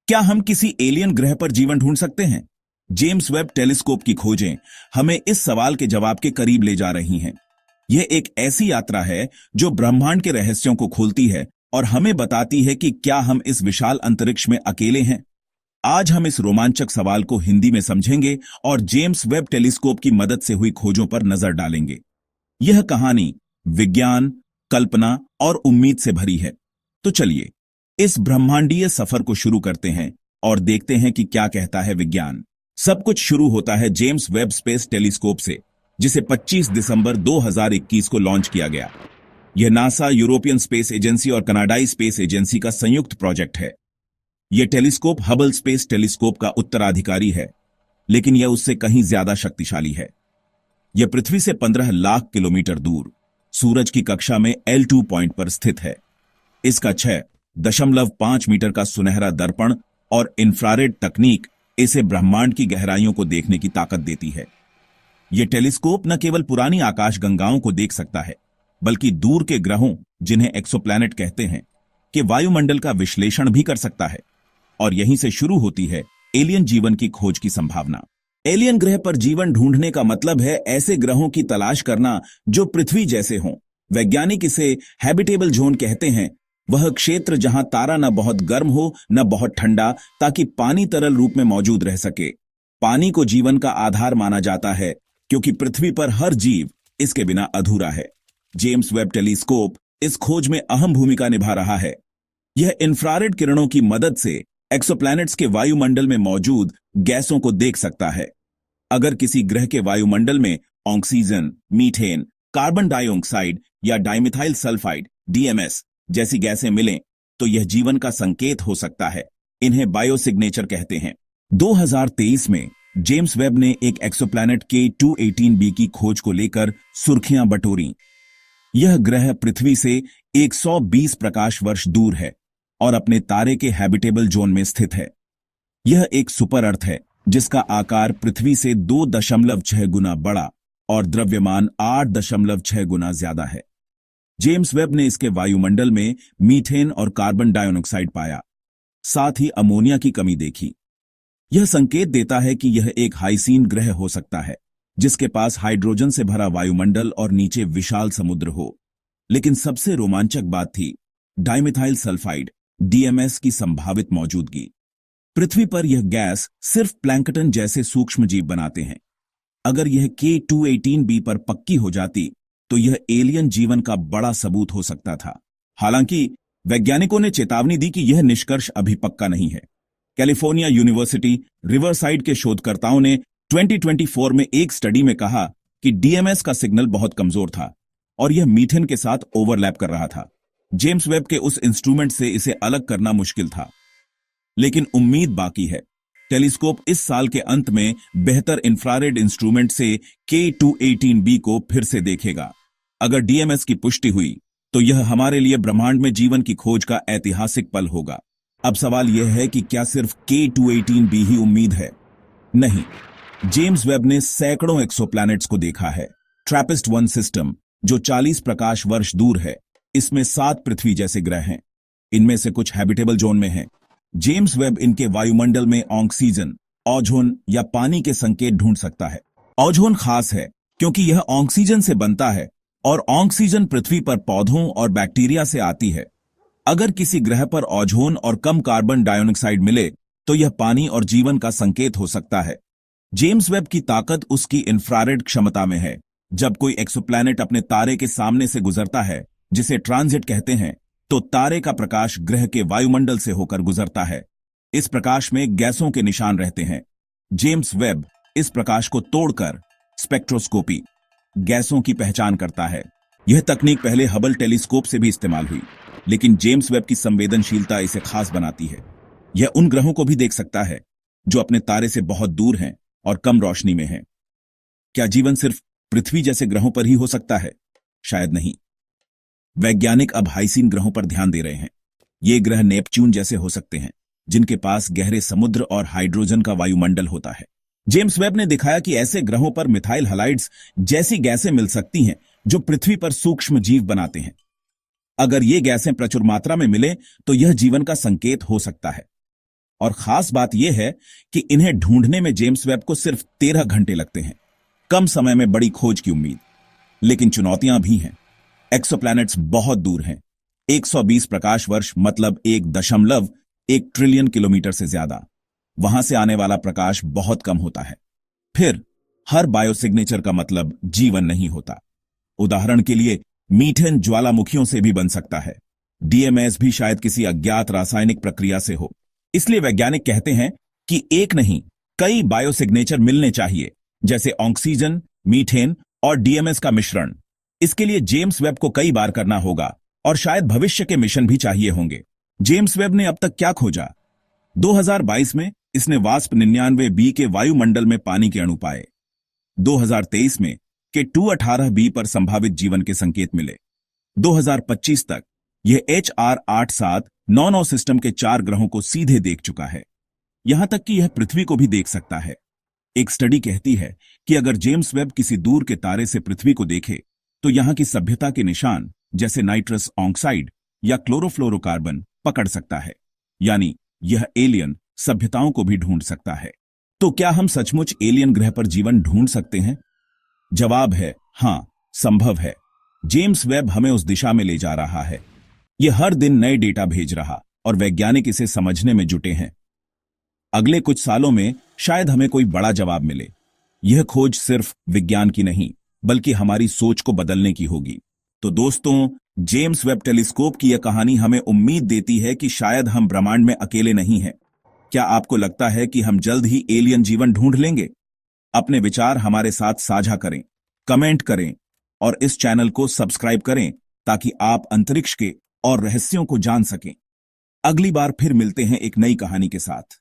क्या हम किसी एलियन ग्रह पर जीवन ढूंढ सकते हैं? जेम्स वेब टेलीस्कोप की खोजें हमें इस सवाल के जवाब के करीब ले जा रही हैं। यह एक ऐसी यात्रा है जो ब्रह्मांड के रहस्यों को खोलती है और हमें बताती है कि क्या हम इस विशाल अंतरिक्ष में अकेले हैं। आज हम इस रोमांचक सवाल को हिंदी में समझेंगे और जेम्स वेब टेलीस्कोप की मदद से हुई खोजों पर नजर डालेंगे। यह कहानी विज्ञान, कल्पना और उम्मीद से भरी है। तो चलिए इस ब्रह्मांडीय सफर को शुरू करते हैं और देखते हैं कि क्या कहता है विज्ञान। सब कुछ शुरू होता है जेम्स वेब स्पेस टेलीस्कोप से, जिसे 25 दिसंबर 2021 को लॉन्च किया गया। यह नासा, यूरोपियन स्पेस एजेंसी और कनाडाई स्पेस एजेंसी का संयुक्त प्रोजेक्ट है। यह टेलीस्कोप हबल स्पेस टेलीस्कोप का उत्तराधिकारी है, लेकिन यह उससे कहीं ज्यादा शक्तिशाली है। यह पृथ्वी से 15 लाख किलोमीटर दूर सूरज की कक्षा में L2 पॉइंट पर स्थित है। इसका 6.5 मीटर का सुनहरा दर्पण और इंफ्रारेड तकनीक इसे ब्रह्मांड की गहराइयों को देखने की ताकत देती है। यह टेलीस्कोप न केवल पुरानी आकाशगंगाओं को देख सकता है, बल्कि दूर के ग्रहों, जिन्हें एक्सोप्लैनेट कहते हैं, के वायुमंडल का विश्लेषण भी कर सकता है। और यहीं से शुरू होती है एलियन जीवन की खोज की संभावना। एलियन ग्रह पर जीवन ढूंढने का मतलब है ऐसे ग्रहों की तलाश करना जो पृथ्वी जैसे हों। वैज्ञानिक इसे हैबिटेबल जोन कहते हैं, वह क्षेत्र जहां तारा न बहुत गर्म हो न बहुत ठंडा, ताकि पानी तरल रूप में मौजूद रह सके। पानी को जीवन का आधार माना जाता है, क्योंकि पृथ्वी पर हर जीव इसके बिना अधूरा है। जेम्स वेब टेलीस्कोप इस खोज में अहम भूमिका निभा रहा है। यह इंफ्रारेड किरणों की मदद से एक्सोप्लैनेट्स के वायुमंडल में मौजूद गैसों को देख सकता है। अगर किसी ग्रह के वायुमंडल में ऑक्सीजन, मीथेन, कार्बन डाइऑक्साइड या डाइमिथाइल सल्फाइड DMS जैसी गैसें मिलें, तो यह जीवन का संकेत हो सकता है। इन्हें बायोसिग्नेचर कहते हैं। 2023 में जेम्स वेब ने एक एक्सोप्लैनेट K218b की खोज को लेकर सुर्खियां बटोरी। यह ग्रह पृथ्वी से 120 प्रकाश वर्ष दूर है और अपने तारे के हैबिटेबल जोन में स्थित है। यह एक सुपर अर्थ है जिसका आकार पृथ्वी से 2.6 गुना बड़ा और द्रव्यमान 8.6 गुना ज्यादा है। जेम्स वेब ने इसके वायुमंडल में मीथेन और कार्बन डाइऑक्साइड पाया, साथ ही अमोनिया की कमी देखी। यह संकेत देता है कि यह एक हाइसीन ग्रह हो सकता है, जिसके पास हाइड्रोजन से भरा वायुमंडल और नीचे विशाल समुद्र हो। लेकिन सबसे रोमांचक बात थी डाइमिथाइल सल्फाइड DMS की संभावित मौजूदगी। पृथ्वी पर यह गैस सिर्फ प्लैंकटन जैसे सूक्ष्म जीव बनाते हैं। अगर यह K218b पर पक्की हो जाती तो यह एलियन जीवन का बड़ा सबूत हो सकता था। हालांकि वैज्ञानिकों ने चेतावनी दी कि यह निष्कर्ष अभी पक्का नहीं है। कैलिफोर्निया यूनिवर्सिटी रिवरसाइड के शोधकर्ताओं ने 2024 में एक स्टडी में कहा कि DMS का सिग्नल बहुत कमजोर था और यह मीथेन के साथ ओवरलैप कर रहा था। जेम्स वेब के उस इंस्ट्रूमेंट से इसे अलग करना मुश्किल था, लेकिन उम्मीद बाकी है। टेलीस्कोप इस साल के अंत में बेहतर इंफ्रारेड इंस्ट्रूमेंट से K218b को फिर से देखेगा। अगर DMS की पुष्टि हुई तो यह हमारे लिए ब्रह्मांड में जीवन की खोज का ऐतिहासिक पल होगा। अब सवाल यह है कि क्या सिर्फ K218b ही उम्मीद है? नहीं, जेम्स वेब ने सैकड़ों एक्सोप्लैनेट्स को देखा है। ट्रैपिस्ट-1 सिस्टम, जो 40 प्रकाश वर्ष दूर है, इसमें 7 पृथ्वी जैसे ग्रह हैं। इनमें से कुछ हैबिटेबल जोन में हैं। जेम्स वेब इनके वायुमंडल में ऑक्सीजन, ओजोन या पानी के संकेत ढूंढ सकता है। ओजोन खास है क्योंकि यह ऑक्सीजन से बनता है और ऑक्सीजन पृथ्वी पर पौधों और बैक्टीरिया से आती है। अगर किसी ग्रह पर ओजोन और कम कार्बन डाइऑक्साइड मिले तो यह पानी और जीवन का संकेत हो सकता है। जेम्स वेब की ताकत उसकी इंफ्रारेड क्षमता में है। जब कोई एक्सोप्लैनेट अपने तारे के सामने से गुजरता है, जिसे ट्रांजिट कहते हैं, तो तारे का प्रकाश ग्रह के वायुमंडल से होकर गुजरता है। इस प्रकाश में गैसों के निशान रहते हैं। जेम्स वेब इस प्रकाश को तोड़कर स्पेक्ट्रोस्कोपी, गैसों की पहचान करता है। यह तकनीक पहले हबल टेलीस्कोप से भी इस्तेमाल हुई, लेकिन जेम्स वेब की संवेदनशीलता इसे खास बनाती है। यह उन ग्रहों को भी देख सकता है जो अपने तारे से बहुत दूर हैं और कम रोशनी में हैं। क्या जीवन सिर्फ पृथ्वी जैसे ग्रहों पर ही हो सकता है? शायद नहीं। वैज्ञानिक अब हाइसीन ग्रहों पर ध्यान दे रहे हैं। ये ग्रह नेपच्यून जैसे हो सकते हैं, जिनके पास गहरे समुद्र और हाइड्रोजन का वायुमंडल होता है। जेम्स वेब ने दिखाया कि ऐसे ग्रहों पर मिथाइल हलाइड्स जैसी गैसें मिल सकती हैं जो पृथ्वी पर सूक्ष्म जीव बनाते हैं। अगर ये गैसें प्रचुर मात्रा में मिले तो यह जीवन का संकेत हो सकता है। और खास बात यह है कि इन्हें ढूंढने में जेम्स वेब को सिर्फ 13 घंटे लगते हैं। कम समय में बड़ी खोज की उम्मीद, लेकिन चुनौतियां भी हैं। एक्सोप्लैनेट्स बहुत दूर हैं, 120 प्रकाश वर्ष मतलब 1.1 ट्रिलियन किलोमीटर से ज्यादा। वहां से आने वाला प्रकाश बहुत कम होता है। फिर हर बायोसिग्नेचर का मतलब जीवन नहीं होता। उदाहरण के लिए मीथेन ज्वालामुखियों से भी बन सकता है। डीएमएस भी शायद किसी अज्ञात रासायनिक प्रक्रिया से हो। इसलिए वैज्ञानिक कहते हैं कि एक नहीं, कई बायोसिग्नेचर मिलने चाहिए, जैसे ऑक्सीजन, मीथेन और डीएमएस का मिश्रण। इसके लिए जेम्स वेब को कई बार करना होगा और शायद भविष्य के मिशन भी चाहिए होंगे। जेम्स वेब ने अब तक क्या खोजा? 2022 में इसने वास्प 99 बी के वायुमंडल में पानी के अणु पाए। 2023 में के 218 बी पर संभावित जीवन के संकेत मिले। 2025 तक यह HR 8799 सिस्टम के 4 ग्रहों को सीधे देख चुका है। यहां तक कि यह पृथ्वी को भी देख सकता है। एक स्टडी कहती है कि अगर जेम्स वेब किसी दूर के तारे से पृथ्वी को देखे तो यहां की सभ्यता के निशान जैसे नाइट्रस ऑक्साइड या क्लोरोफ्लोरोकार्बन पकड़ सकता है। यानी यह एलियन सभ्यताओं को भी ढूंढ सकता है। तो क्या हम सचमुच एलियन ग्रह पर जीवन ढूंढ सकते हैं? जवाब है हां, संभव है। जेम्स वेब हमें उस दिशा में ले जा रहा है। यह हर दिन नए डेटा भेज रहा और वैज्ञानिक इसे समझने में जुटे हैं। अगले कुछ सालों में शायद हमें कोई बड़ा जवाब मिले। यह खोज सिर्फ विज्ञान की नहीं, बल्कि हमारी सोच को बदलने की होगी। तो दोस्तों, जेम्स वेब टेलीस्कोप की यह कहानी हमें उम्मीद देती है कि शायद हम ब्रह्मांड में अकेले नहीं हैं। क्या आपको लगता है कि हम जल्द ही एलियन जीवन ढूंढ लेंगे? अपने विचार हमारे साथ साझा करें, कमेंट करें और इस चैनल को सब्सक्राइब करें ताकि आप अंतरिक्ष के और रहस्यों को जान सकें। अगली बार फिर मिलते हैं एक नई कहानी के साथ।